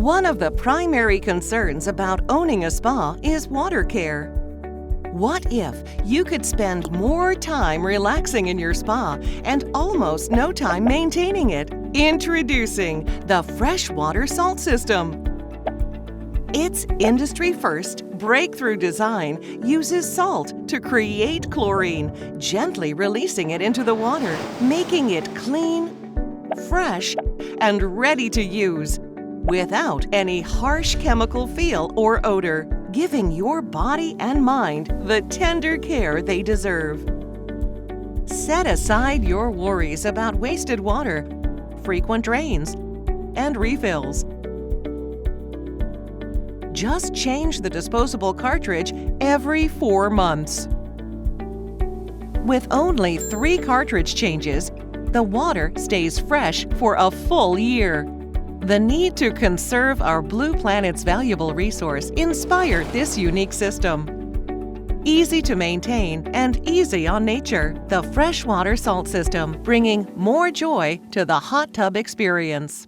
One of the primary concerns about owning a spa is water care. What if you could spend more time relaxing in your spa and almost no time maintaining it? Introducing the Freshwater salt system. Its industry-first breakthrough design uses salt to create chlorine, gently releasing it into the water, making it clean, fresh, and ready to use, without any harsh chemical feel or odor, giving your body and mind the tender care they deserve. Set aside your worries about wasted water, frequent drains, and refills. Just change the disposable cartridge every 4 months. With only 3 cartridge changes, the water stays fresh for a full year. The need to conserve our blue planet's valuable resource inspired this unique system. Easy to maintain and easy on nature, the Freshwater salt system, bringing more joy to the hot tub experience.